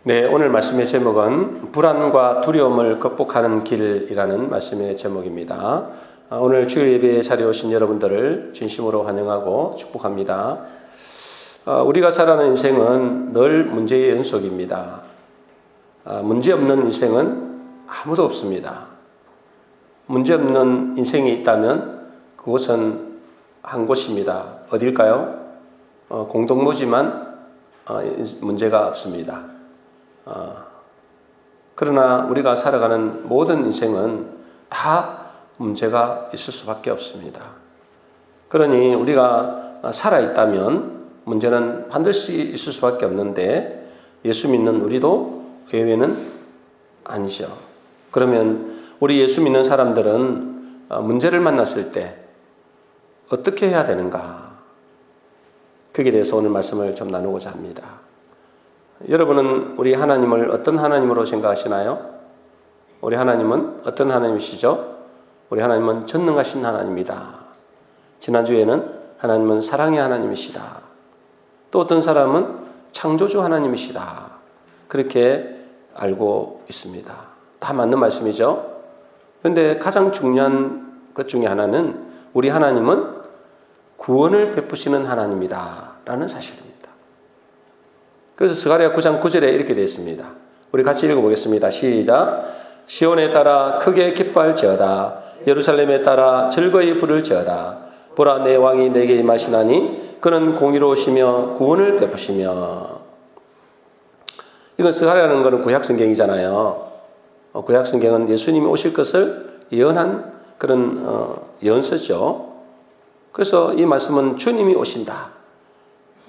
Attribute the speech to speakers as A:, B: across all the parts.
A: 네, 오늘 말씀의 제목은 불안과 두려움을 극복하는 길이라는 말씀의 제목입니다. 오늘 주일 예배에 자리에 오신 여러분들을 진심으로 환영하고 축복합니다. 우리가 살아가는 인생은 늘 문제의 연속입니다. 문제 없는 인생은 아무도 없습니다. 문제 없는 인생이 있다면 그곳은 한 곳입니다. 어딜까요? 공동묘지만 문제가 없습니다. 그러나 우리가 살아가는 모든 인생은 다 문제가 있을 수밖에 없습니다. 그러니 우리가 살아있다면 문제는 반드시 있을 수밖에 없는데 예수 믿는 우리도 예외는 아니죠. 그러면 우리 예수 믿는 사람들은 문제를 만났을 때 어떻게 해야 되는가? 거기에 대해서 오늘 말씀을 좀 나누고자 합니다. 여러분은 우리 하나님을 어떤 하나님으로 생각하시나요? 우리 하나님은 어떤 하나님이시죠? 우리 하나님은 전능하신 하나님이다. 지난주에는 하나님은 사랑의 하나님이시다. 또 어떤 사람은 창조주 하나님이시다. 그렇게 알고 있습니다. 다 맞는 말씀이죠. 그런데 가장 중요한 것 중에 하나는 우리 하나님은 구원을 베푸시는 하나님이다 라는 사실입니다. 그래서 스가랴 9장 9절에 이렇게 되어 있습니다. 우리 같이 읽어보겠습니다. 시작. 시온에 따라 크게 기뻐할지어다. 예루살렘에 따라 즐거이 부를지어다. 보라, 내 왕이 내게 임하시나니 그는 공의로우시며 구원을 베푸시며. 이건 스가랴라는 것은 구약성경이잖아요. 구약성경은 예수님이 오실 것을 예언한 그런 예언서죠. 그래서 이 말씀은 주님이 오신다.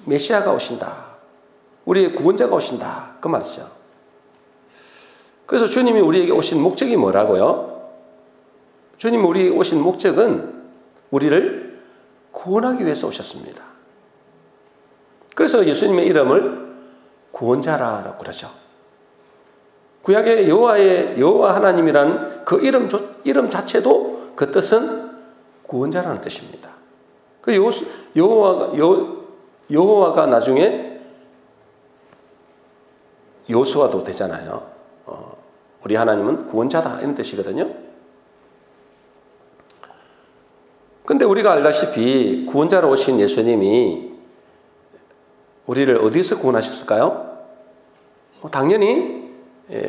A: 메시아가 오신다. 우리의 구원자가 오신다. 그 말이죠. 그래서 주님이 우리에게 오신 목적이 뭐라고요? 주님이 우리에게 오신 목적은 우리를 구원하기 위해서 오셨습니다. 그래서 예수님의 이름을 구원자라고 그러죠. 구약의 여호와 하나님이라는 그 이름 자체도 그 뜻은 구원자라는 뜻입니다. 그 여호와가 나중에 여호수아도 되잖아요. 우리 하나님은 구원자다 이런 뜻이거든요. 근데 우리가 알다시피 구원자로 오신 예수님이 우리를 어디서 구원하셨을까요? 당연히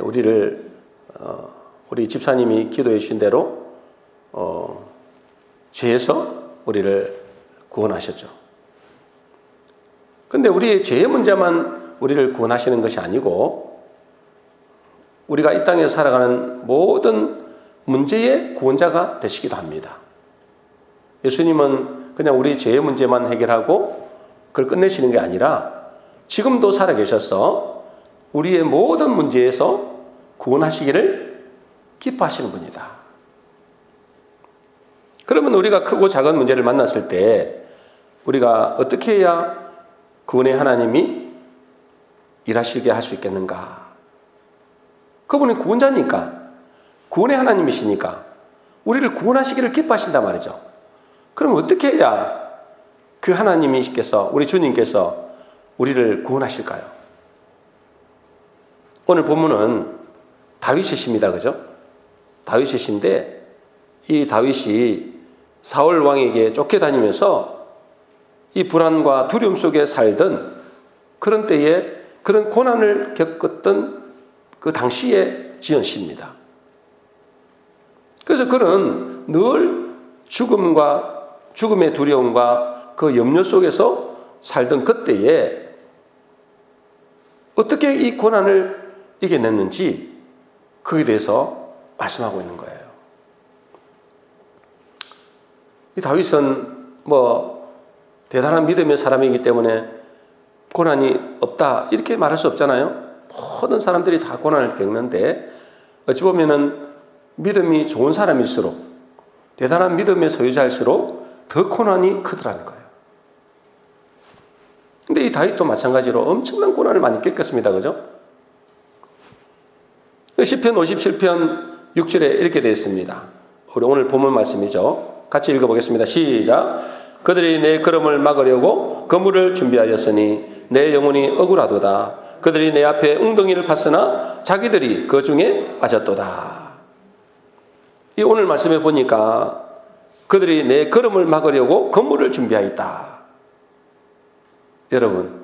A: 우리를 우리 집사님이 기도해 주신 대로 죄에서 우리를 구원하셨죠. 근데 우리의 죄의 문제만 우리를 구원하시는 것이 아니고 우리가 이 땅에서 살아가는 모든 문제의 구원자가 되시기도 합니다. 예수님은 그냥 우리 죄의 문제만 해결하고 그걸 끝내시는 게 아니라 지금도 살아계셔서 우리의 모든 문제에서 구원하시기를 기뻐하시는 분이다. 그러면 우리가 크고 작은 문제를 만났을 때 우리가 어떻게 해야 구원의 하나님이 일하시게 할 수 있겠는가? 그분이 구원자니까, 구원의 하나님이시니까 우리를 구원하시기를 기뻐하신단 말이죠. 그럼 어떻게 해야 그 하나님이시께서, 우리 주님께서 우리를 구원하실까요? 오늘 본문은 다윗이십니다. 그죠? 다윗이신데 이 다윗이 사울 왕에게 쫓겨다니면서 이 불안과 두려움 속에 살던 그런 때에 그런 고난을 겪었던 그 당시의 지은 시입니다. 그래서 그는 늘 죽음의 두려움과 그 염려 속에서 살던 그때에 어떻게 이 고난을 이겨냈는지 그에 대해서 말씀하고 있는 거예요. 이 다윗은 대단한 믿음의 사람이기 때문에 고난이 없다 이렇게 말할 수 없잖아요. 모든 사람들이 다 고난을 겪는데 어찌 보면은 믿음이 좋은 사람일수록 대단한 믿음의 소유자일수록 더 고난이 크더라는 거예요. 근데 이 다윗도 마찬가지로 엄청난 고난을 많이 겪었습니다. 그죠? 시편 57편 6절에 이렇게 되어 있습니다. 우리 오늘 본문 말씀이죠. 같이 읽어보겠습니다. 시작. 그들이 내 걸음을 막으려고 거물을 준비하였으니 내 영혼이 억울하도다. 그들이 내 앞에 웅덩이를 팠으나 자기들이 그 중에 빠졌도다. 이 오늘 말씀에 보니까 그들이 내 걸음을 막으려고 그물을 준비하였다. 여러분,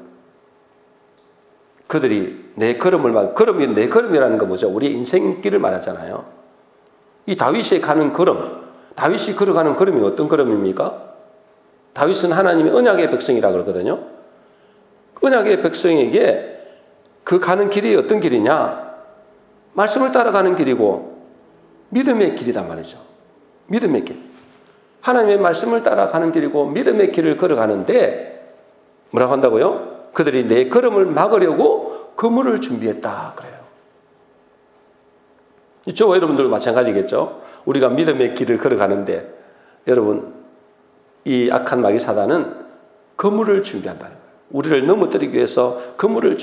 A: 그들이 내 걸음을 걸음이 내 걸음이라는 거 뭐죠? 우리 인생길을 말하잖아요. 이 다윗이 가는 걸음, 다윗이 걸어가는 걸음이 어떤 걸음입니까? 다윗은 하나님의 언약의 백성이라 그러거든요. 언약의 백성에게 그 가는 길이 어떤 길이냐? 말씀을 따라가는 길이고 믿음의 길이단 말이죠. 믿음의 길. 하나님의 말씀을 따라가는 길이고 믿음의 길을 걸어가는데 뭐라고 한다고요? 그들이 내 걸음을 막으려고 그물을 준비했다 그래요. 저와 여러분들도 마찬가지겠죠. 우리가 믿음의 길을 걸어가는데 여러분, 이 악한 마귀 사단은 그물을 준비한다는 거예요. 우리를 넘어뜨리기 위해서 그물을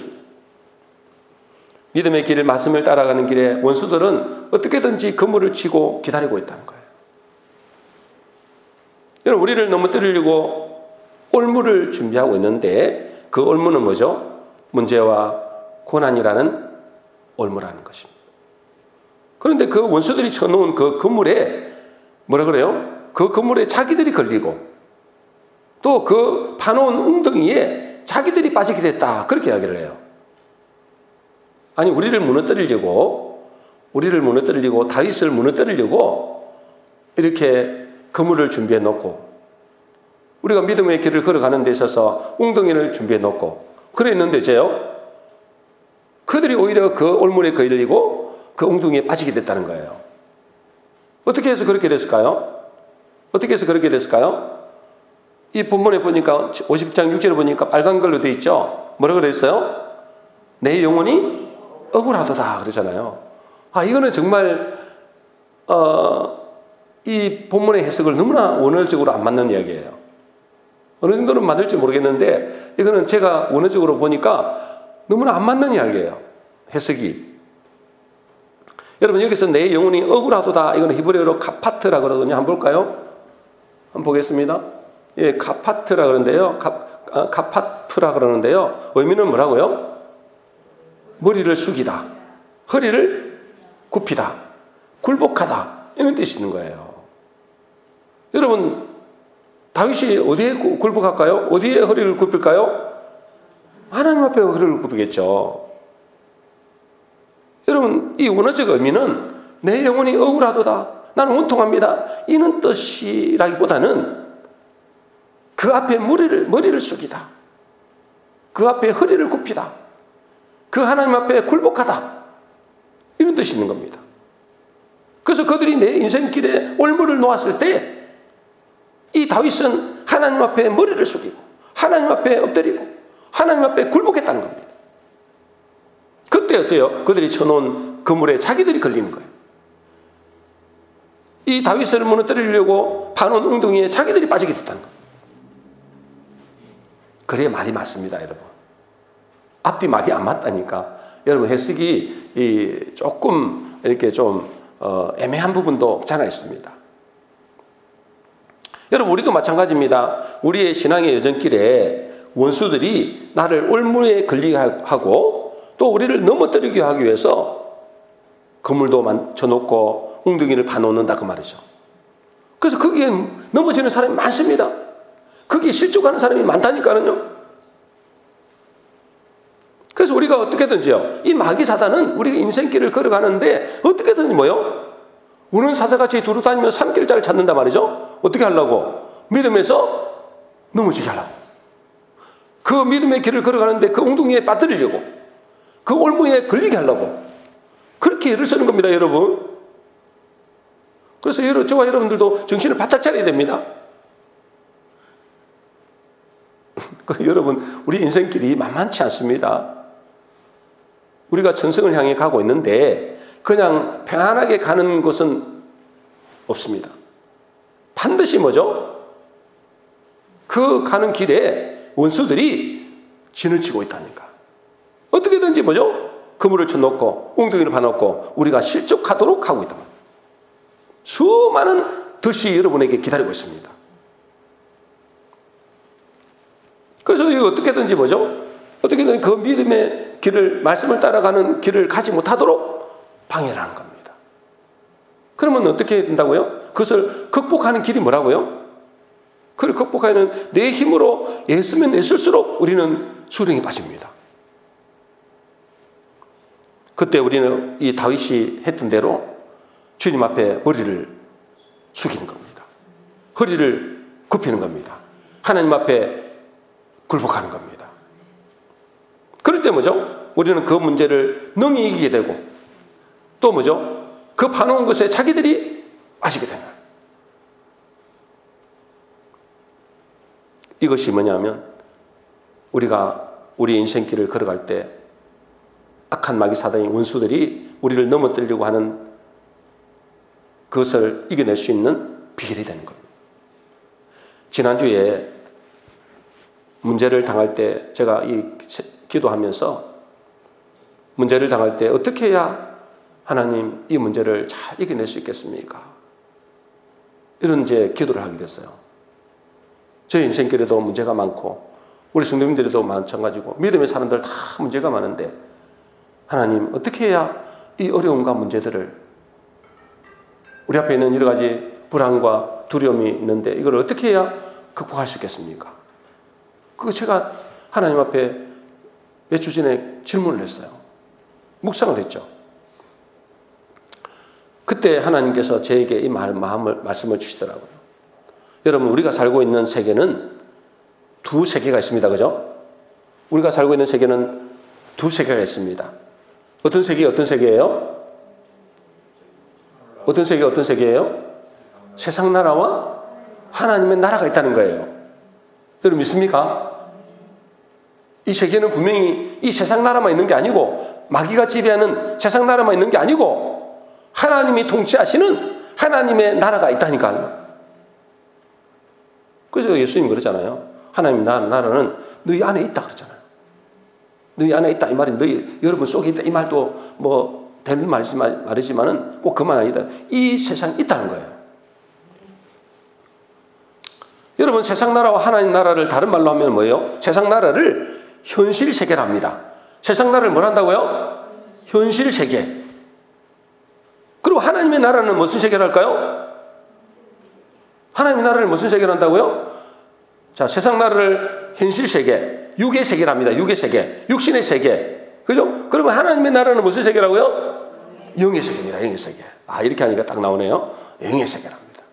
A: 믿음의 길을 말씀을 따라가는 길에 원수들은 어떻게든지 그물을 치고 기다리고 있다는 거예요. 여러분, 우리를 넘어뜨리려고 올무를 준비하고 있는데 그 올무는 뭐죠? 문제와 고난이라는 올무라는 것입니다. 그런데 그 원수들이 쳐놓은 그 그물에 뭐라 그래요? 그 그물에 자기들이 걸리고 또 그 파놓은 웅덩이에 자기들이 빠지게 됐다. 그렇게 이야기를 해요. 아니, 우리를 무너뜨리려고 다윗을 무너뜨리려고 이렇게 그물을 준비해 놓고 우리가 믿음의 길을 걸어가는 데 있어서 웅덩이를 준비해 놓고 그랬는데 이제요, 그들이 오히려 그 올물에 걸리고 그 웅덩이에 빠지게 됐다는 거예요. 어떻게 해서 그렇게 됐을까요? 이 본문에 보니까 50장 6절에 보니까 빨간 걸로 되어 있죠. 뭐라고 그랬어요? 내 영혼이 억울하도다 그러잖아요. 이거는 정말 이 본문의 해석을 너무나 원어적으로 안 맞는 이야기예요. 어느 정도는 맞을지 모르겠는데 이거는 제가 원어적으로 보니까 너무나 안 맞는 이야기예요. 해석이. 여러분, 여기서 내 영혼이 억울하도다, 이거는 히브리어로 카파트라 그러거든요. 한번 볼까요? 한번 보겠습니다. 예, 카파트라 그러는데요. 카파트라 그러는데요. 의미는 뭐라고요? 머리를 숙이다, 허리를 굽히다, 굴복하다, 이런 뜻이 있는 거예요. 여러분, 다윗이 어디에 굴복할까요? 어디에 허리를 굽힐까요? 하나님 앞에 허리를 굽히겠죠. 여러분, 이 원어적 의미는 내 영혼이 억울하도다, 나는 원통합니다, 이는 뜻이라기보다는 그 앞에 머리를 숙이다, 그 앞에 허리를 굽히다, 그 하나님 앞에 굴복하다, 이런 뜻이 있는 겁니다. 그래서 그들이 내 인생길에 올무를 놓았을 때 이 다윗은 하나님 앞에 머리를 숙이고 하나님 앞에 엎드리고 하나님 앞에 굴복했다는 겁니다. 그때 어때요? 그들이 쳐놓은 그물에 자기들이 걸리는 거예요. 이 다윗을 무너뜨리려고 파놓은 웅덩이에 자기들이 빠지게 됐다는 거예요. 그래야 말이 맞습니다, 여러분. 앞뒤 말이 안 맞다니까. 여러분, 해석이 조금 이렇게 좀 애매한 부분도 없지 않아 있습니다. 여러분, 우리도 마찬가지입니다. 우리의 신앙의 여정길에 원수들이 나를 올무에 걸리게 하고 또 우리를 넘어뜨리게 하기 위해서 그물도 쳐놓고 웅덩이를 파놓는다 그 말이죠. 그래서 거기에 넘어지는 사람이 많습니다. 거기에 실족하는 사람이 많다니까요. 그래서 우리가 어떻게든지요, 이 마귀 사단은 우리가 인생길을 걸어가는데 어떻게든지 우는 사자같이 두루 다니며 산길자를 찾는단 말이죠. 어떻게 하려고? 믿음에서 넘어지게 하려고. 그 믿음의 길을 걸어가는데 그 웅덩이에 빠뜨리려고, 그 올무에 걸리게 하려고 그렇게 애를 쓰는 겁니다, 여러분. 그래서 저와 여러분들도 정신을 바짝 차려야 됩니다. 여러분, 우리 인생길이 만만치 않습니다. 우리가 천성을 향해 가고 있는데 그냥 평안하게 가는 것은 없습니다. 반드시 뭐죠? 그 가는 길에 원수들이 진을 치고 있다니까. 어떻게든지 뭐죠? 그물을 쳐놓고 웅덩이를 파놓고 우리가 실족하도록 하고 있다. 수많은 덫이 여러분에게 기다리고 있습니다. 그래서 이거 어떻게든지 뭐죠? 어떻게든 그 믿음의 길을, 말씀을 따라가는 길을 가지 못하도록 방해를 하는 겁니다. 그러면 어떻게 해야 된다고요? 그것을 극복하는 길이 뭐라고요? 그걸 극복하는 내 힘으로 애쓰면 애쓸수록 우리는 수렁에 빠집니다. 그때 우리는 이 다윗이 했던 대로 주님 앞에 머리를 숙이는 겁니다. 허리를 굽히는 겁니다. 하나님 앞에 굴복하는 겁니다. 그럴 때 뭐죠? 우리는 그 문제를 능히 이기게 되고 또 뭐죠? 그 파놓은 것에 자기들이 빠지게 되는 거예요. 이것이 뭐냐면 우리가 우리 인생길을 걸어갈 때 악한 마귀 사단의 원수들이 우리를 넘어뜨리려고 하는 그것을 이겨낼 수 있는 비결이 되는 겁니다. 지난주에 문제를 당할 때 제가 기도하면서 문제를 당할 때 어떻게 해야 하나님 이 문제를 잘 이겨낼 수 있겠습니까? 이런 이제 기도를 하게 됐어요. 저희 인생길에도 문제가 많고 우리 성도님들도 마찬가지고 믿음의 사람들 다 문제가 많은데 하나님 어떻게 해야 이 어려움과 문제들을 우리 앞에 있는 여러 가지 불안과 두려움이 있는데 이걸 어떻게 해야 극복할 수 있겠습니까? 그거 제가 하나님 앞에 몇 주 전에 질문을 했어요. 묵상을 했죠. 그때 하나님께서 저에게 이 말씀을 주시더라고요. 여러분, 우리가 살고 있는 세계는 두 세계가 있습니다. 그죠? 우리가 살고 있는 세계는 두 세계가 있습니다. 어떤 세계예요? 어떤 세계예요? 세상 나라와 하나님의 나라가 있다는 거예요. 여러분 믿습니까? 이 세계는 분명히 이 세상 나라만 있는 게 아니고 마귀가 지배하는 세상 나라만 있는 게 아니고 하나님이 통치하시는 하나님의 나라가 있다니까요. 그래서 예수님이 그러잖아요. 하나님 나라는 너희 안에 있다 그러잖아요. 너희 안에 있다 이 말이 너희 여러분 속에 있다 이 말도 뭐 되는 말이지만은 꼭 그만 아니다. 이 세상에 있다는 거예요. 여러분 세상 나라와 하나님 나라를 다른 말로 하면 뭐예요? 세상 나라를 현실 세계랍니다. 세상 나라를 뭘 한다고요? 현실 세계. 그리고 하나님의 나라는 무슨 세계랄까요? 하나님의 나라를 무슨 세계를 한다고요? 자, 세상 나라를 현실 세계, 육의 세계랍니다. 육의 세계, 육신의 세계. 그죠? 그러면 하나님의 나라는 무슨 세계라고요? 영의 세계입니다. 영의 세계. 아, 이렇게 하니까 딱 나오네요. 영의 세계랍니다.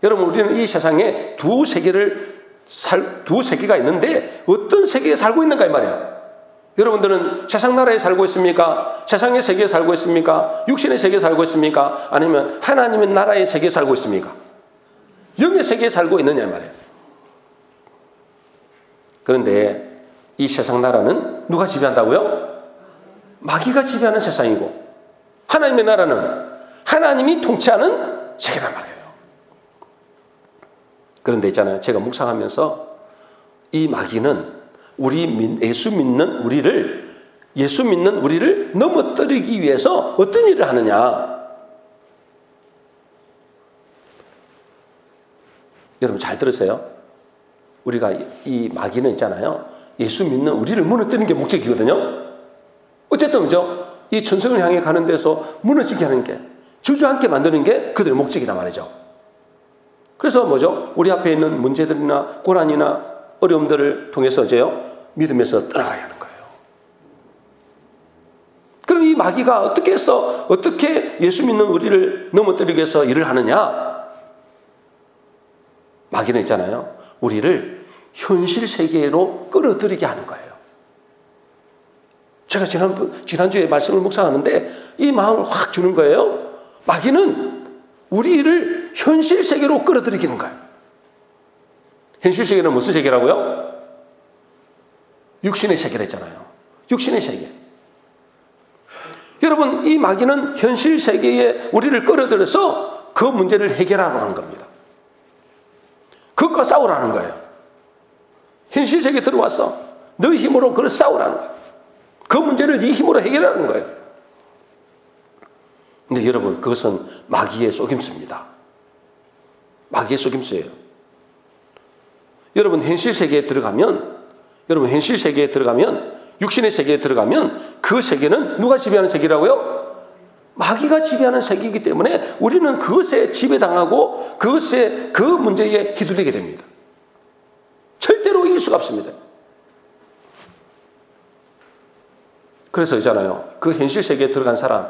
A: 여러분, 우리는 이 세상에 두 세계가 있는데 어떤 세계에 살고 있는가 이 말이야. 여러분들은 세상 나라에 살고 있습니까? 세상의 세계에 살고 있습니까? 육신의 세계에 살고 있습니까? 아니면 하나님의 나라의 세계에 살고 있습니까? 영의 세계에 살고 있느냐 이 말이에요. 그런데 이 세상 나라는 누가 지배한다고요? 마귀가 지배하는 세상이고 하나님의 나라는 하나님이 통치하는 세계란 말이에요. 그런데 있잖아요. 제가 묵상하면서 이 마귀는 예수 믿는 우리를 넘어뜨리기 위해서 어떤 일을 하느냐. 여러분 잘 들으세요. 우리가 이 마귀는 있잖아요. 예수 믿는 우리를 무너뜨리는 게 목적이거든요. 어쨌든 그죠? 이 천성을 향해 가는 데서 무너지게 하는 게, 주저앉게 만드는 게 그들의 목적이란 말이죠. 그래서 뭐죠? 우리 앞에 있는 문제들이나 고난이나 어려움들을 통해서 믿음에서 떠나가야 하는 거예요. 그럼 이 마귀가 어떻게 예수 믿는 우리를 넘어뜨리기 위해서 일을 하느냐? 마귀는 있잖아요. 우리를 현실 세계로 끌어들이게 하는 거예요. 제가 지난주에 말씀을 묵상하는데 이 마음을 확 주는 거예요. 마귀는 우리를 현실 세계로 끌어들이는 거예요. 현실 세계는 무슨 세계라고요? 육신의 세계라 했잖아요. 육신의 세계. 여러분, 이 마귀는 현실 세계에 우리를 끌어들여서 그 문제를 해결하라고 하는 겁니다. 그것과 싸우라는 거예요. 현실 세계에 들어왔어. 너희 힘으로 그걸 싸우라는 거예요. 그 문제를 네 힘으로 해결하는 거예요. 근데 여러분, 그것은 마귀의 속임수입니다. 마귀의 속임수예요. 여러분, 현실 세계에 들어가면 육신의 세계에 들어가면 그 세계는 누가 지배하는 세계라고요? 마귀가 지배하는 세계이기 때문에 우리는 그것에 지배당하고 그것에 그 문제에 휘둘리게 됩니다. 절대로 이길 수가 없습니다. 그래서 있잖아요. 그 현실 세계에 들어간 사람,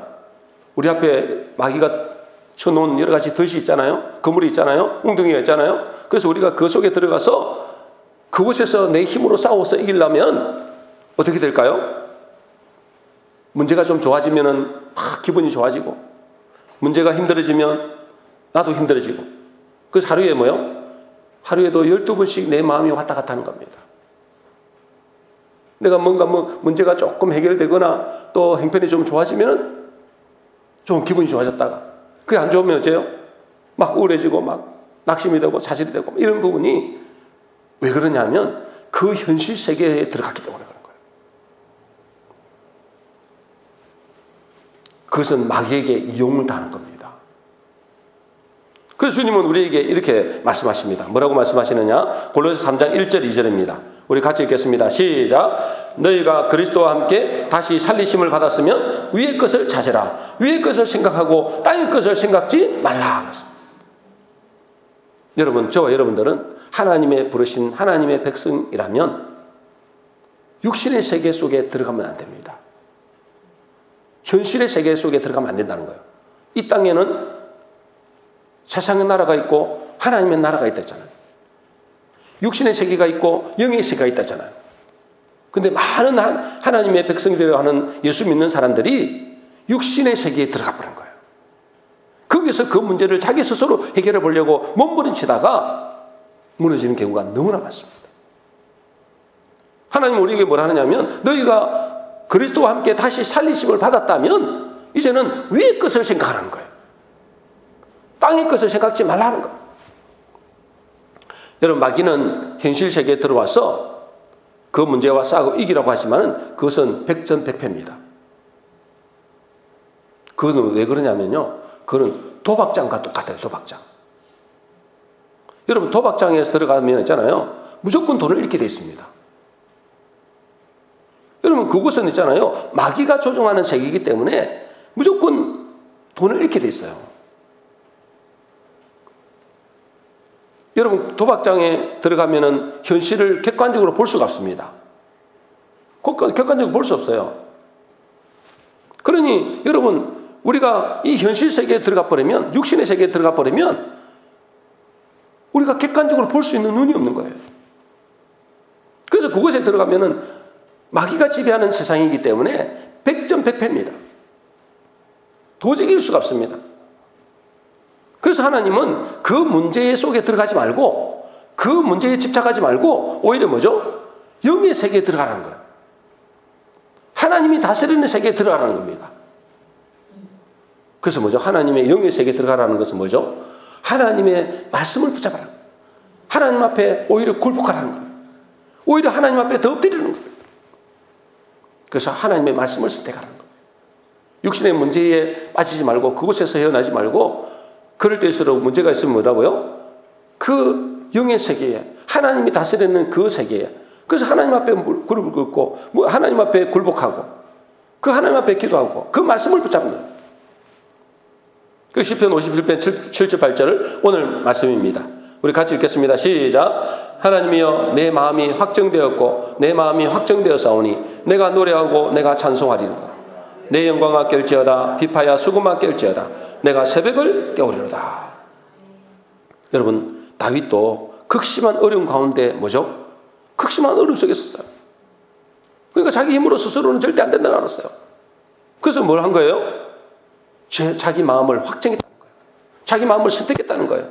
A: 우리 앞에 마귀가 쳐놓은 여러 가지 덫이 있잖아요. 그물이 있잖아요. 웅덩이가 있잖아요. 그래서 우리가 그 속에 들어가서 그곳에서 내 힘으로 싸워서 이기려면 어떻게 될까요? 문제가 좀 좋아지면은 막 기분이 좋아지고, 문제가 힘들어지면 나도 힘들어지고, 그래서 하루에 뭐요? 하루에도 12번씩 내 마음이 왔다 갔다 하는 겁니다. 내가 뭔가 문제가 조금 해결되거나 또 형편이 좀 좋아지면은 좀 기분이 좋아졌다가, 그게 안 좋으면 어째요? 막 우울해지고 막 낙심이 되고 자질이 되고 이런 부분이 왜 그러냐면 그 현실 세계에 들어갔기 때문에 그런 거예요. 그것은 마귀에게 이용을 당하는 겁니다. 그래서 주님은 우리에게 이렇게 말씀하십니다. 뭐라고 말씀하시느냐? 골로새 3장 1절 2절입니다. 우리 같이 읽겠습니다. 시작. 너희가 그리스도와 함께 다시 살리심을 받았으면 위의 것을 찾으라. 위의 것을 생각하고 땅의 것을 생각지 말라. 여러분, 저와 여러분들은 하나님의 부르신 하나님의 백성이라면 육신의 세계 속에 들어가면 안 됩니다. 현실의 세계 속에 들어가면 안 된다는 거예요. 이 땅에는 세상의 나라가 있고 하나님의 나라가 있다 했잖아요. 육신의 세계가 있고 영의 세계가 있다 했잖아요. 근데 많은 하나님의 백성들이라고 하는 예수 믿는 사람들이 육신의 세계에 들어가 버린 거예요. 거기서 그 문제를 자기 스스로 해결해 보려고 몸부림치다가 무너지는 경우가 너무나 많습니다. 하나님은 우리에게 뭘 하느냐면 너희가 그리스도와 함께 다시 살리심을 받았다면 이제는 위의 것을 생각하라는 거예요. 땅의 것을 생각지 말라는 거예요. 여러분, 마귀는 현실 세계에 들어와서 그 문제와 싸우고 이기라고 하지만 그것은 백전백패입니다. 그건 왜 그러냐면요, 그건 도박장과 똑같아요. 도박장. 여러분, 도박장에서 들어가면 있잖아요, 무조건 돈을 잃게 돼 있습니다. 여러분, 그곳은 있잖아요, 마귀가 조종하는 세계이기 때문에 무조건 돈을 잃게 돼 있어요. 여러분, 도박장에 들어가면은 현실을 객관적으로 볼 수가 없습니다. 객관적으로 볼 수 없어요. 그러니 여러분, 우리가 이 현실 세계에 들어가 버리면, 육신의 세계에 들어가 버리면 우리가 객관적으로 볼 수 있는 눈이 없는 거예요. 그래서 그곳에 들어가면은 마귀가 지배하는 세상이기 때문에 백전백패입니다. 도저히 이길 수가 없습니다. 그래서 하나님은 그 문제 속에 들어가지 말고, 그 문제에 집착하지 말고 오히려 뭐죠? 영의 세계에 들어가라는 거예요. 하나님이 다스리는 세계에 들어가라는 겁니다. 그래서 뭐죠? 하나님의 영의 세계에 들어가라는 것은 뭐죠? 하나님의 말씀을 붙잡아라. 하나님 앞에 오히려 굴복하라는 거예요. 오히려 하나님 앞에 더 엎드리는 거예요. 그래서 하나님의 말씀을 선택하라는 거예요. 육신의 문제에 빠지지 말고, 그곳에서 헤어나지 말고, 그럴 때일수록 문제가 있으면 뭐라고요? 그 영의 세계에, 하나님이 다스리는 그 세계에, 그래서 하나님 앞에 무릎을 꿇고 하나님 앞에 굴복하고 그 하나님 앞에 기도하고 그 말씀을 붙잡는 거예요. 그 시편 51편 7절 8절을 오늘 말씀입니다. 우리 같이 읽겠습니다. 시작. 하나님이여, 내 마음이 확정되었고 내 마음이 확정되었사오니 내가 노래하고 내가 찬송하리로다. 내 영광아 깰지어다. 비파야 수금아 깰지어다. 내가 새벽을 깨우리로다. 여러분, 다윗도 극심한 어려움 가운데 뭐죠? 극심한 어려움 속에 있었어요. 그러니까 자기 힘으로 스스로는 절대 안 된다고 알았어요. 그래서 뭘 한 거예요? 자기 마음을 확정했다는 거예요. 자기 마음을 선택했다는 거예요.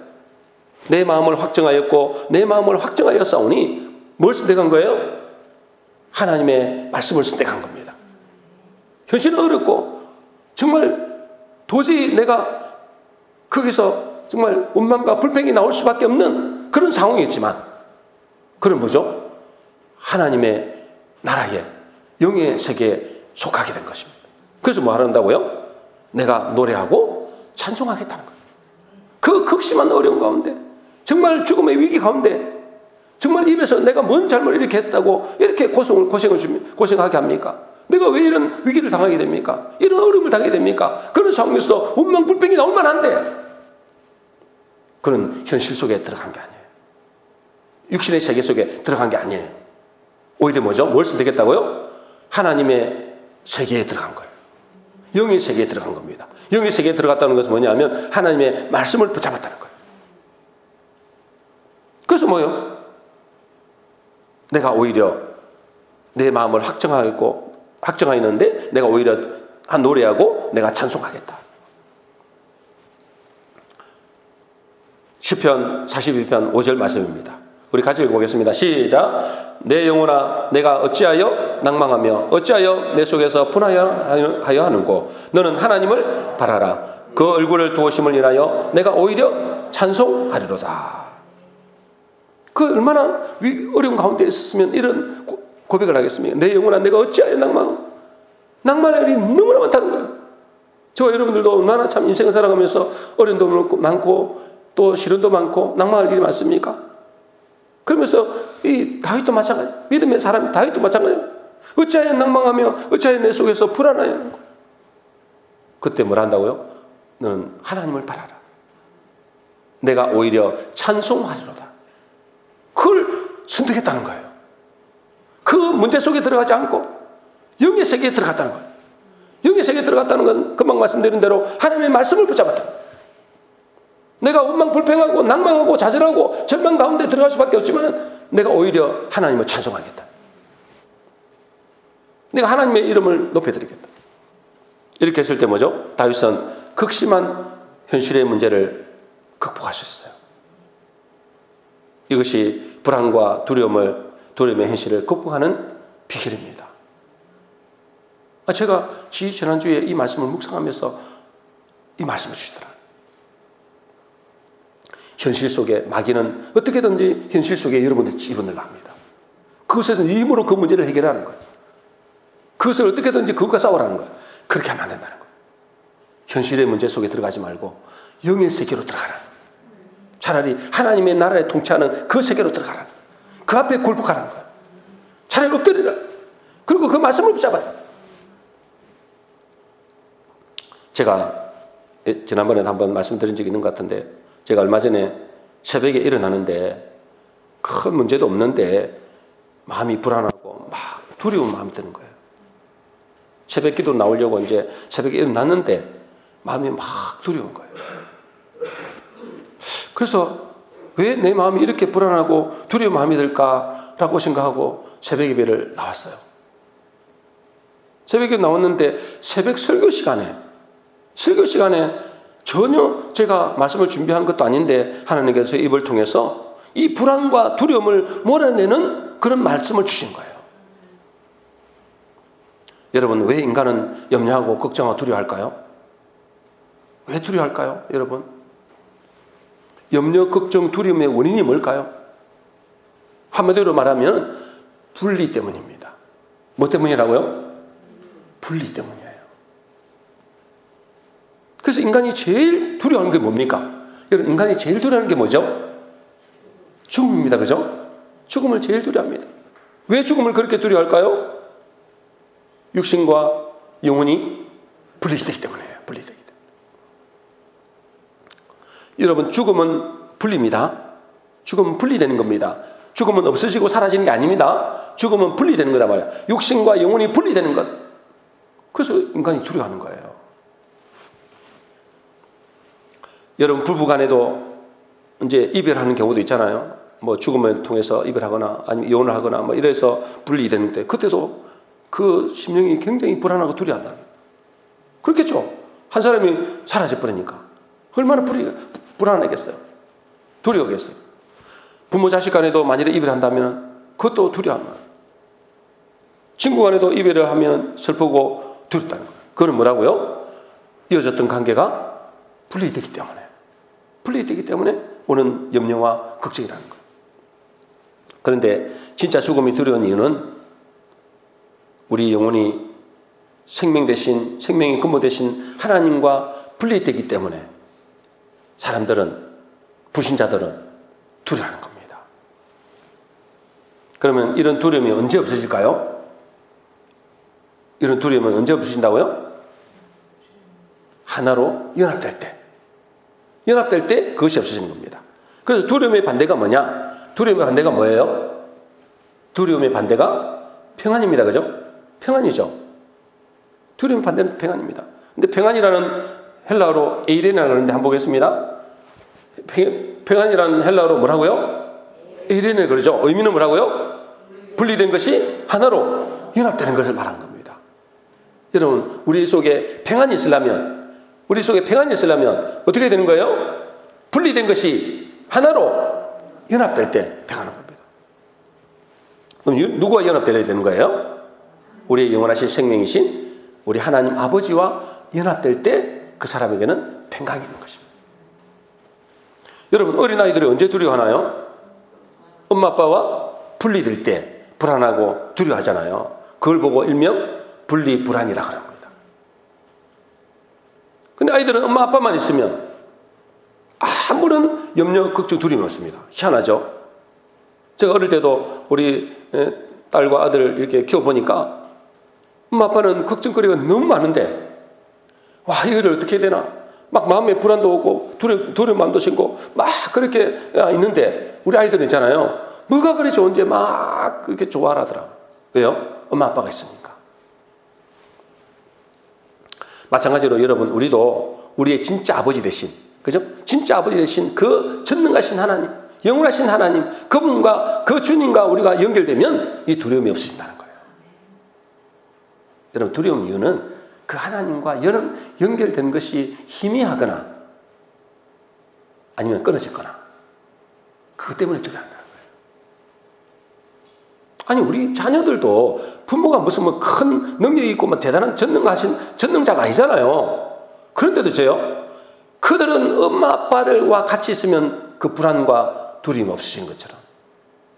A: 내 마음을 확정하였고 내 마음을 확정하였사오니 뭘 선택한 거예요? 하나님의 말씀을 선택한 겁니다. 현실은 어렵고 정말 도저히 내가 거기서 정말 원망과 불평이 나올 수밖에 없는 그런 상황이었지만, 그건 뭐죠? 하나님의 나라에, 영의 세계에 속하게 된 것입니다. 그래서 뭐 한다고요? 내가 노래하고 찬송하겠다는 거예요. 그 극심한 어려움 가운데, 정말 죽음의 위기 가운데, 정말 입에서 내가 뭔 잘못 이렇게 했다고 이렇게 고생하게 합니까? 내가 왜 이런 위기를 당하게 됩니까? 이런 어려움을 당하게 됩니까? 그런 상황에서 운명불평이 나올 만한데 그런 현실 속에 들어간 게 아니에요. 육신의 세계 속에 들어간 게 아니에요. 오히려 뭐죠? 뭘 선택했다고요? 하나님의 세계에 들어간 거예요. 영의 세계에 들어간 겁니다. 영의 세계에 들어갔다는 것은 뭐냐면 하나님의 말씀을 붙잡았다는 거예요. 그래서 뭐요? 내가 오히려 내 마음을 확정하였는데 내가 오히려 노래하고 내가 찬송하겠다. 시편 42편 5절 말씀입니다. 우리 같이 읽어보겠습니다. 시작. 내 영혼아 내가 어찌하여 낭망하며 어찌하여 내 속에서 분하여 하는고 너는 하나님을 바라라. 그 얼굴을 도우심을 인하여 내가 오히려 찬송하리로다. 그 얼마나 어려운 가운데 있었으면 이런 고백을 하겠습니까? 내 영혼아 내가 어찌하여 낭만의 일이 너무나 많다는 거예요. 저와 여러분들도 얼마나 참 인생을 살아가면서 어려움도 많고 또 시련도 많고 낭만할 일이 많습니까? 그러면서 이 다윗도 마찬가지, 믿음의 사람 다윗도 마찬가지. 어찌하여 낭망하며 어찌하여 내 속에서 불안하여. 그때 뭘 한다고요? 너는 하나님을 바라라. 내가 오히려 찬송하리로다. 그걸 선택했다는 거예요. 그 문제 속에 들어가지 않고 영의 세계에 들어갔다는 거예요. 영의 세계에 들어갔다는 건 금방 말씀드린 대로 하나님의 말씀을 붙잡았다. 내가 원망불평하고 낭망하고 좌절하고 절망 가운데 들어갈 수밖에 없지만 내가 오히려 하나님을 찬송하겠다. 내가 하나님의 이름을 높여드리겠다. 이렇게 했을 때 뭐죠? 다윗은 극심한 현실의 문제를 극복할 수 있어요. 이것이 불안과 두려움의 현실을 극복하는 비결입니다. 제가 지난주에 이 말씀을 묵상하면서 이 말씀을 주시더라. 현실 속에 마귀는 어떻게든지 현실 속에 여러분들 집어넣으려 합니다. 그것에서 힘으로 그 문제를 해결하는 거예요. 그것을 어떻게든지 그것과 싸우라는 거예요. 그렇게 하면 안 된다는 거예요. 현실의 문제 속에 들어가지 말고 영의 세계로 들어가라. 차라리 하나님의 나라에 통치하는 그 세계로 들어가라. 그 앞에 굴복하라는 거예요. 차라리 엎드리라. 그리고 그 말씀을 붙잡아라. 제가 지난번에 한번 말씀드린 적이 있는 것 같은데 제가 얼마 전에 새벽에 일어나는데 큰 문제도 없는데 마음이 불안하고 막 두려운 마음이 드는 거예요. 새벽 기도 나오려고 이제 새벽에 일어났는데 마음이 막 두려운 거예요. 그래서 왜 내 마음이 이렇게 불안하고 두려운 마음이 들까라고 생각하고 새벽 예배를 나왔어요. 새벽에 나왔는데 새벽 설교 시간에 전혀 제가 말씀을 준비한 것도 아닌데 하나님께서 입을 통해서 이 불안과 두려움을 몰아내는 그런 말씀을 주신 거예요. 여러분, 왜 인간은 염려하고 걱정하고 두려워할까요? 왜 두려워할까요? 여러분, 염려, 걱정, 두려움의 원인이 뭘까요? 한마디로 말하면 분리 때문입니다. 뭐 때문이라고요? 분리 때문이에요. 그래서 인간이 제일 두려워하는 게 뭡니까? 여러분, 인간이 제일 두려워하는 게 뭐죠? 죽음입니다. 그죠? 죽음을 제일 두려워합니다. 왜 죽음을 그렇게 두려워할까요? 육신과 영혼이 분리되기 때문이에요. 분리되기 때문에. 여러분, 죽음은 분리입니다. 죽음은 분리되는 겁니다. 죽음은 없어지고 사라지는 게 아닙니다. 죽음은 분리되는 거란 말이에요. 육신과 영혼이 분리되는 것. 그래서 인간이 두려워하는 거예요. 여러분, 부부간에도 이제 이별하는 경우도 있잖아요. 뭐 죽음을 통해서 이별하거나 아니면 이혼을 하거나 뭐 이래서 분리되는데 그때도 그 심령이 굉장히 불안하고 두려워한다. 그렇겠죠. 한 사람이 사라져 버리니까 얼마나 불안하겠어요. 두려워하겠어요. 부모 자식 간에도 만일에 이별한다면 그것도 두려워합니다. 친구 간에도 이별을 하면 슬프고 두렵다는 거예요. 그건 뭐라고요? 이어졌던 관계가 분리되기 때문에 오는 염려와 걱정이라는 거예요. 그런데 진짜 죽음이 두려운 이유는 우리 영혼이 생명의 근본 되신 하나님과 분리되기 때문에 사람들은, 불신자들은 두려워하는 겁니다. 그러면 이런 두려움이 언제 없어질까요? 이런 두려움은 언제 없어진다고요? 하나로 연합될 때. 연합될 때 그것이 없어지는 겁니다. 그래서 두려움의 반대가 뭐냐? 두려움의 반대가 뭐예요? 두려움의 반대가 평안입니다. 그죠? 평안이죠. 두려움의 반대는 평안입니다. 근데 평안이라는 헬라어로 에이레나라고 하는데 한번 보겠습니다. 평안이라는 헬라어로 뭐라고요? 에이레네 그러죠. 의미는 뭐라고요? 분리된 것이 하나로 연합되는 것을 말하는 겁니다. 여러분, 우리 속에 평안이 있으려면 어떻게 되는 거예요? 분리된 것이 하나로 연합될 때 평안한 겁니다. 그럼 누구와 연합되어야 되는 거예요? 우리의 영원하신 생명이신 우리 하나님 아버지와 연합될 때 그 사람에게는 평강이 있는 것입니다. 여러분, 어린아이들이 언제 두려워하나요? 엄마 아빠와 분리될 때 불안하고 두려워하잖아요. 그걸 보고 일명 분리불안이라고 합니다. 근데 아이들은 엄마 아빠만 있으면 아무런 염려, 걱정, 두려움이 없습니다. 희한하죠? 제가 어릴 때도 우리 딸과 아들을 이렇게 키워보니까 엄마 아빠는 걱정거리가 너무 많은데 와, 이거를 어떻게 해야 되나? 막 마음에 불안도 오고 두려운 마음도 생기고 막 그렇게 있는데 우리 아이들은 있잖아요. 뭐가 그리 좋은지 막 그렇게 좋아하더라. 왜요? 엄마 아빠가 있으니까. 마찬가지로 여러분, 우리도 우리의 진짜 아버지 되신, 그죠? 진짜 아버지 되신 그 전능하신 하나님, 영원하신 하나님, 그분과 그 주님과 우리가 연결되면 이 두려움이 없어진다는 거예요. 여러분, 두려움 이유는 그 하나님과 연결된 것이 희미하거나 아니면 끊어졌거나 그것 때문에 두려워한다는 거예요. 아니, 우리 자녀들도 부모가 무슨 뭐 큰 능력이 있고 뭐 대단한 전능자가 아니잖아요. 그런데도 그들은 엄마 아빠와 같이 있으면 그 불안과 두려움이 없으신 것처럼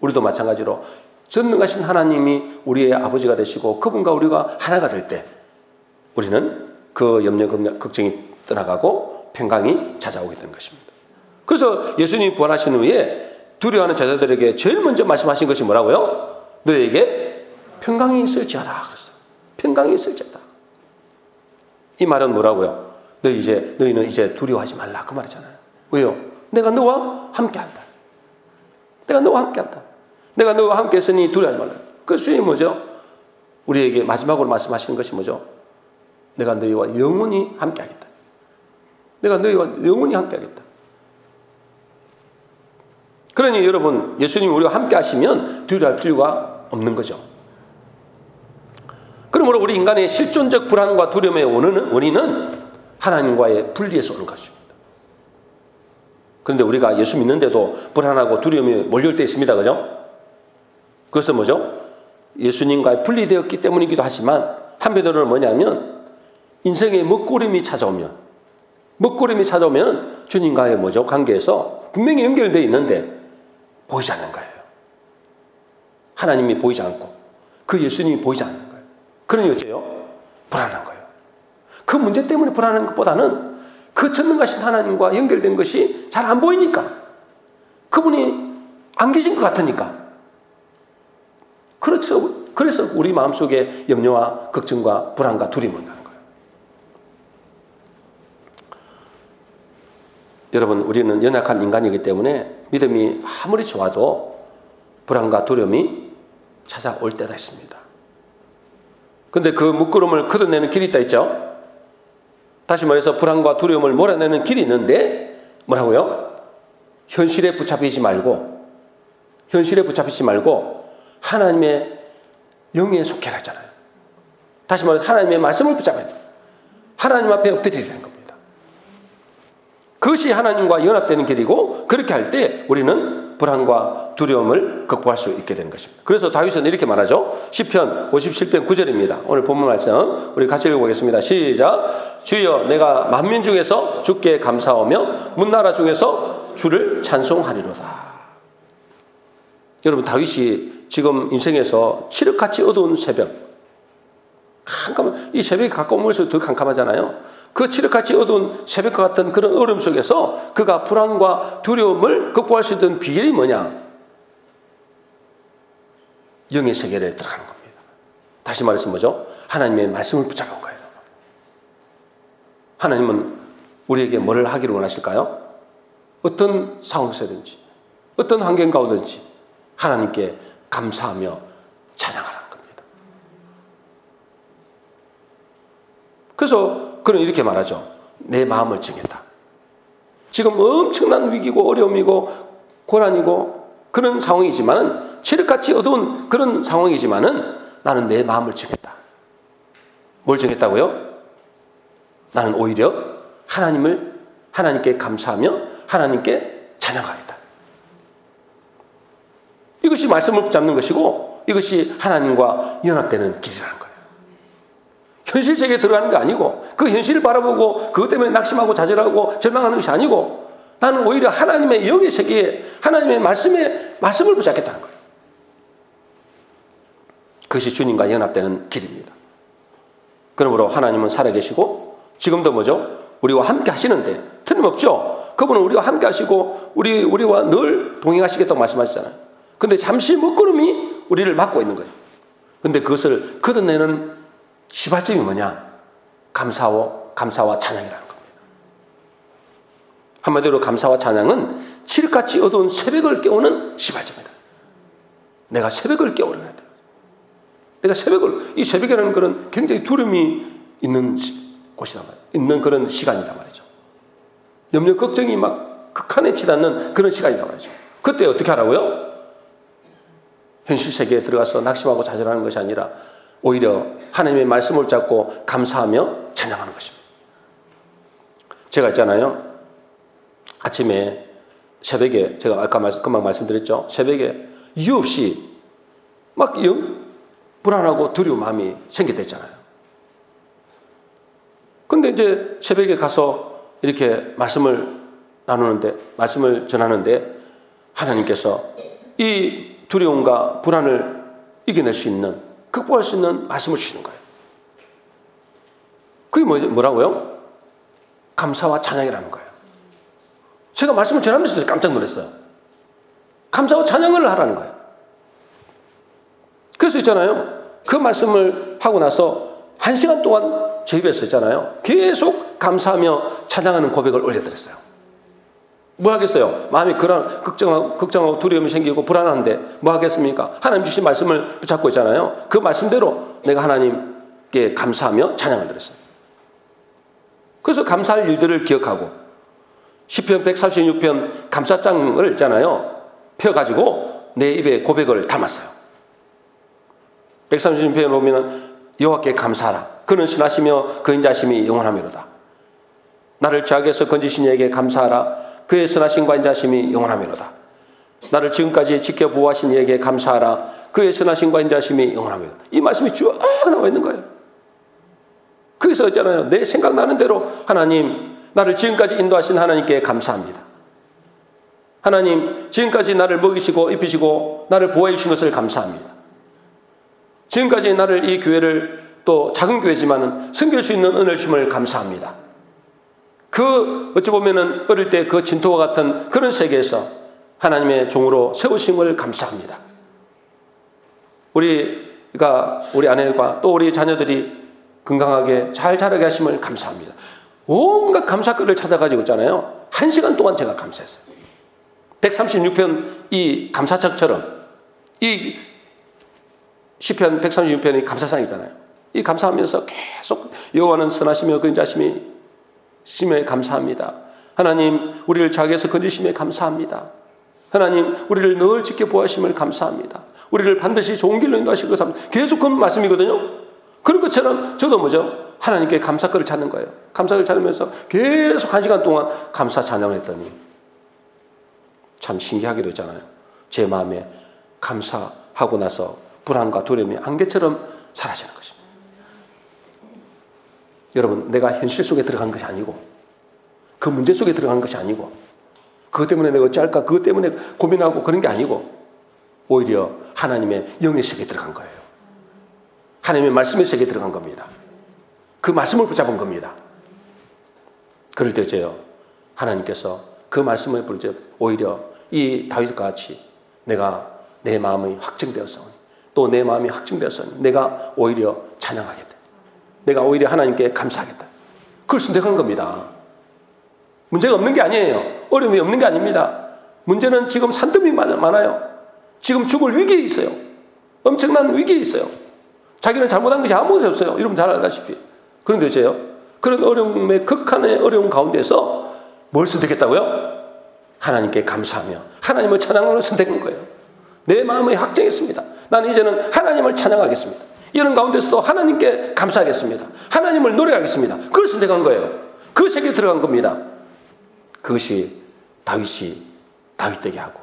A: 우리도 마찬가지로 전능하신 하나님이 우리의 아버지가 되시고 그분과 우리가 하나가 될 때 우리는 그 염려, 걱정이 떠나가고 평강이 찾아오게 되는 것입니다. 그래서 예수님이 부활하신 후에 두려워하는 제자들에게 제일 먼저 말씀하신 것이 뭐라고요? 너에게 평강이 있을지어다 그랬어요. 평강이 있을지어다. 이 말은 뭐라고요? 너희는 이제 두려워하지 말라 그 말이잖아요. 왜요? 내가 너와 함께한다. 내가 너와 함께한다. 내가 너와 함께 했으니 두려워하지 말라. 그 수임이 뭐죠? 우리에게 마지막으로 말씀하시는 것이 뭐죠? 내가 너희와 영원히 함께하겠다. 내가 너희와 영원히 함께하겠다. 그러니 여러분, 예수님이 우리와 함께하시면 두려워할 필요가 없는 거죠. 그러므로 우리 인간의 실존적 불안과 두려움의 원인은 하나님과의 분리에서 오는 것입니다. 그런데 우리가 예수 믿는데도 불안하고 두려움이 몰려올 때 있습니다. 그죠? 그것은 뭐죠? 예수님과 분리되었기 때문이기도 하지만 한편으로는 뭐냐면 인생의 먹구름이 찾아오면 주님과의 뭐죠? 관계에서 분명히 연결되어 있는데 보이지 않는 거예요. 하나님이 보이지 않고 그 예수님이 보이지 않는 거예요. 그러니 어째요? 불안한 거예요. 그 문제 때문에 불안한 것보다는 그 전능하신 하나님과 연결된 것이 잘 안 보이니까 그분이 안 계신 것 같으니까 그래서 우리 마음속에 염려와 걱정과 불안과 두려움이 온다는 거예요. 여러분, 우리는 연약한 인간이기 때문에 믿음이 아무리 좋아도 불안과 두려움이 찾아올 때가 있습니다. 그런데 그 묶구름을 걷어내는 길이 있다 했죠? 다시 말해서 불안과 두려움을 몰아내는 길이 있는데 뭐라고요? 현실에 붙잡히지 말고 하나님의 영에 속해라 했잖아요. 다시 말해서 하나님의 말씀을 붙잡아야 돼요. 하나님 앞에 엎드려야 되는 겁니다. 그것이 하나님과 연합되는 길이고 그렇게 할 때 우리는 불안과 두려움을 극복할 수 있게 되는 것입니다. 그래서 다윗은 이렇게 말하죠. 시편 57편 9절입니다. 오늘 본문 말씀 우리 같이 읽어보겠습니다. 시작. 주여, 내가 만민 중에서 주께 감사하며 문나라 중에서 주를 찬송하리로다. 여러분, 다윗이 지금 인생에서 칠흑같이 어두운 새벽, 이 새벽이 가까우면서 더 캄캄하잖아요. 그 칠흑같이 어두운 새벽과 같은 그런 어려움 속에서 그가 불안과 두려움을 극복할 수 있는 비결이 뭐냐? 영의 세계에 들어가는 겁니다. 다시 말해서 뭐죠? 하나님의 말씀을 붙잡은 거예요. 하나님은 우리에게 뭐를 하기를 원하실까요? 어떤 상황에서든지 어떤 환경 가운데든지 하나님께 감사하며 찬양하라는 겁니다. 그래서 그는 이렇게 말하죠. 내 마음을 정했다. 지금 엄청난 위기고 어려움이고 고난이고 그런 상황이지만은 칠흑같이 어두운 그런 상황이지만은 나는 내 마음을 정했다. 뭘 정했다고요? 나는 오히려 하나님께 감사하며 하나님께 찬양하겠다. 이것이 말씀을 붙잡는 것이고 이것이 하나님과 연합되는 길이라는 거예요. 현실 세계에 들어가는 게 아니고 그 현실을 바라보고 그것 때문에 낙심하고 좌절하고 절망하는 것이 아니고 나는 오히려 하나님의 영의 세계에 하나님의 말씀을 붙잡겠다는 거예요. 그것이 주님과 연합되는 길입니다. 그러므로 하나님은 살아계시고 지금도 뭐죠? 우리와 함께 하시는데 틀림없죠. 그분은 우리와 함께 하시고 우리와 늘 동행하시겠다고 말씀하시잖아요. 근데 잠시 먹구름이 우리를 막고 있는 거예요. 근데 그것을 걷어내는 시발점이 뭐냐? 감사와 찬양이라는 겁니다. 한마디로 감사와 찬양은 칠흑같이 어두운 새벽을 깨우는 시발점이다. 내가 새벽을 깨우려야 돼. 내가 이 새벽이라는 그런 굉장히 두려움이 있는 곳이다 말이에요. 있는 그런 시간이다 말이죠. 염려, 걱정이 막 극한에 치닫는 그런 시간이다 말이죠. 그때 어떻게 하라고요? 현실 세계에 들어가서 낙심하고 좌절하는 것이 아니라 오히려 하나님의 말씀을 잡고 감사하며 찬양하는 것입니다. 제가 있잖아요. 아침에 새벽에 제가 아까 금방 말씀드렸죠. 새벽에 이유 없이 막 불안하고 두려운 마음이 생기게 됐잖아요. 근데 이제 새벽에 가서 이렇게 말씀을 전하는데 하나님께서 이 두려움과 불안을 이겨낼 수 있는, 극복할 수 있는 말씀을 주시는 거예요. 그게 뭐라고요? 감사와 찬양이라는 거예요. 제가 말씀을 전하면서도 깜짝 놀랐어요. 감사와 찬양을 하라는 거예요. 그래서 있잖아요. 그 말씀을 하고 나서 1시간 동안 제 입에서 있잖아요. 계속 감사하며 찬양하는 고백을 올려드렸어요. 뭐 하겠어요? 마음이 걱정하고 두려움이 생기고 불안한데 뭐 하겠습니까? 하나님 주신 말씀을 붙잡고 있잖아요. 그 말씀대로 내가 하나님께 감사하며 찬양을 드렸어요. 그래서 감사할 일들을 기억하고 시편 146편 감사장을 있잖아요. 펴가지고 내 입에 고백을 담았어요. 136편에 보면 여호와께 감사하라. 그는 선하시며 그 인자심이 영원하미로다. 나를 죄악에서 건지신 이에게 감사하라. 그의 선하심과 인자심이 영원하미로다. 나를 지금까지 지켜 보호하신 이에게 감사하라. 그의 선하심과 인자심이 영원하미로다. 이 말씀이 쭉 나와 있는 거예요. 그래서 있잖아요. 내 생각나는 대로 하나님, 나를 지금까지 인도하신 하나님께 감사합니다. 하나님, 지금까지 나를 먹이시고 입히시고 나를 보호해 주신 것을 감사합니다. 지금까지 나를 이 교회를 또 작은 교회지만은 섬길 수 있는 은혜를 주심을 감사합니다. 어찌 보면은 어릴 때 그 진토와 같은 그런 세계에서 하나님의 종으로 세우심을 감사합니다. 우리 아내과 또 우리 자녀들이 건강하게 잘 자라게 하심을 감사합니다. 온갖 감사글을 찾아가지고 있잖아요. 1시간 동안 제가 감사했어요. 136편 이 감사책처럼 이 시편 136편이 감사상이잖아요. 이 감사하면서 계속 여호와는 선하시며 그 인자심이 심에 감사합니다. 하나님, 우리를 죄악에서 건지심에 감사합니다. 하나님, 우리를 늘 지켜보아심을 감사합니다. 우리를 반드시 좋은 길로 인도하시고 감사합니다. 계속 그 말씀이거든요. 그런 것처럼 저도 뭐죠? 하나님께 감사글을 찾는 거예요. 감사를 찾으면서 계속 1시간 동안 감사 찬양을 했더니 참 신기하기도 했잖아요. 제 마음에 감사하고 나서 불안과 두려움이 안개처럼 사라지는 것입니다. 여러분, 내가 현실 속에 들어간 것이 아니고 그 문제 속에 들어간 것이 아니고 그것 때문에 내가 어찌할까 그것 때문에 고민하고 그런 게 아니고 오히려 하나님의 영의 세계에 들어간 거예요. 하나님의 말씀의 세계에 들어간 겁니다. 그 말씀을 붙잡은 겁니다. 그럴 때죠. 하나님께서 그 말씀을 붙잡 오히려 이 다윗과 같이 내가 내 마음이 확정되었사오니 또 내 마음이 확증되어서 내가 오히려 찬양하겠다. 내가 오히려 하나님께 감사하겠다. 그걸 선택한 겁니다. 문제가 없는 게 아니에요. 어려움이 없는 게 아닙니다. 문제는 지금 산더미 많아요. 지금 죽을 위기에 있어요. 엄청난 위기에 있어요. 자기는 잘못한 것이 아무것도 없어요. 여러분 잘 알다시피. 그런데 어째요? 그런 어려움의 극한의 어려움 가운데서 뭘 선택했다고요? 하나님께 감사하며 하나님을 찬양하는 선택한 거예요. 내 마음에 확정했습니다. 나는 이제는 하나님을 찬양하겠습니다. 이런 가운데서도 하나님께 감사하겠습니다. 하나님을 노래하겠습니다. 그걸 선택한 거예요. 그 세계에 들어간 겁니다. 그것이 다윗 되게 하고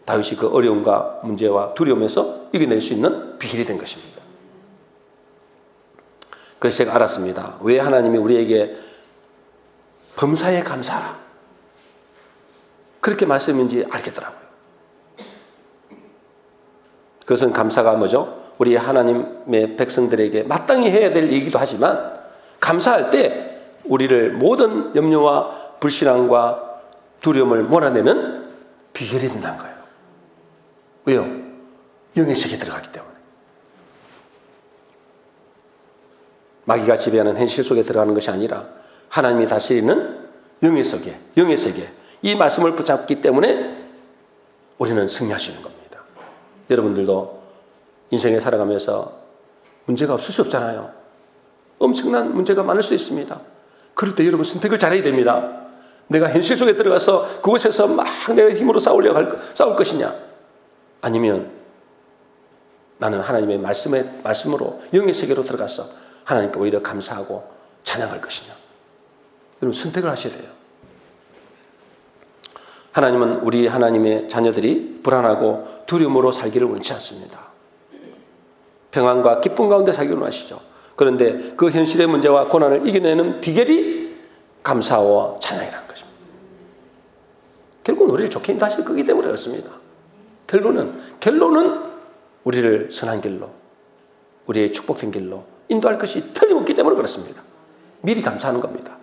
A: 다윗이 그 어려움과 문제와 두려움에서 이겨낼 수 있는 비결이 된 것입니다. 그래서 제가 알았습니다. 왜 하나님이 우리에게 범사에 감사하라 그렇게 말씀인지 알겠더라고요. 그것은 감사가 뭐죠? 우리 하나님의 백성들에게 마땅히 해야 될 얘기도 하지만 감사할 때 우리를 모든 염려와 불신앙과 두려움을 몰아내는 비결이 된다는 거예요. 왜요? 영의 세계에 들어가기 때문에. 마귀가 지배하는 현실 속에 들어가는 것이 아니라 하나님이 다스리는 영의 세계, 이 말씀을 붙잡기 때문에 우리는 승리할 수 있는 겁니다. 여러분들도 인생에 살아가면서 문제가 없을 수 없잖아요. 엄청난 문제가 많을 수 있습니다. 그럴 때 여러분 선택을 잘해야 됩니다. 내가 현실 속에 들어가서 그곳에서 막 내 힘으로 싸울 것이냐, 아니면 나는 하나님의 말씀으로 영의 세계로 들어가서 하나님께 오히려 감사하고 찬양할 것이냐. 여러분 선택을 하셔야 돼요. 하나님은 우리 하나님의 자녀들이 불안하고 두려움으로 살기를 원치 않습니다. 평안과 기쁨 가운데 살기를 원하시죠. 그런데 그 현실의 문제와 고난을 이겨내는 비결이 감사와 찬양이라는 것입니다. 결국은 우리를 좋게 인도하실 거기 때문에 그렇습니다. 결론은 우리를 선한 길로, 우리의 축복된 길로 인도할 것이 틀림없기 때문에 그렇습니다. 미리 감사하는 겁니다.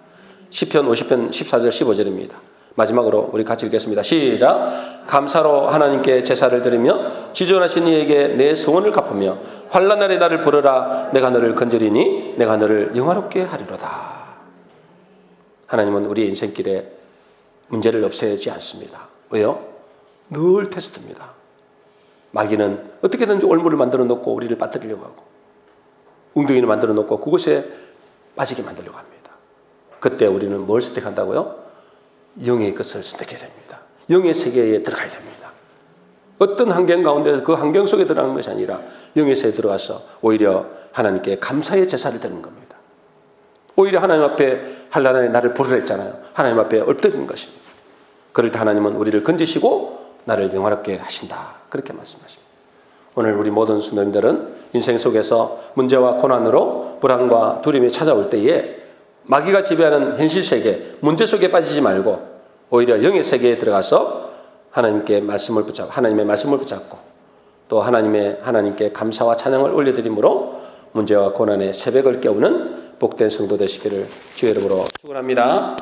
A: 시편 50편 14절 15절입니다. 마지막으로 우리 같이 읽겠습니다. 시작. 감사로 하나님께 제사를 드리며 지존하신 이에게 내 소원을 갚으며 환난 날에 나를 부르라. 내가 너를 건지리니 내가 너를 영화롭게 하리로다. 하나님은 우리의 인생길에 문제를 없애지 않습니다. 왜요? 늘 테스트입니다. 마귀는 어떻게든지 올무를 만들어 놓고 우리를 빠뜨리려고 하고 웅덩이를 만들어 놓고 그곳에 빠지게 만들려고 합니다. 그때 우리는 뭘 선택한다고요? 영의 것을 선택해야 됩니다. 영의 세계에 들어가야 됩니다. 어떤 환경 가운데 그 환경 속에 들어가는 것이 아니라 영의 세계에 들어가서 오히려 하나님께 감사의 제사를 드리는 겁니다. 오히려 하나님 앞에 한란에 나를 부르라 했잖아요. 하나님 앞에 엎드리는 것입니다. 그럴 때 하나님은 우리를 건지시고 나를 영화롭게 하신다. 그렇게 말씀하십니다. 오늘 우리 모든 성도님들은 인생 속에서 문제와 고난으로 불안과 두려움이 찾아올 때에 마귀가 지배하는 현실 세계, 문제 속에 빠지지 말고 오히려 영의 세계에 들어가서 하나님의 말씀을 붙잡고 또 하나님께 감사와 찬양을 올려드림으로 문제와 고난의 새벽을 깨우는 복된 성도 되시기를 주의 이름으로 축원합니다.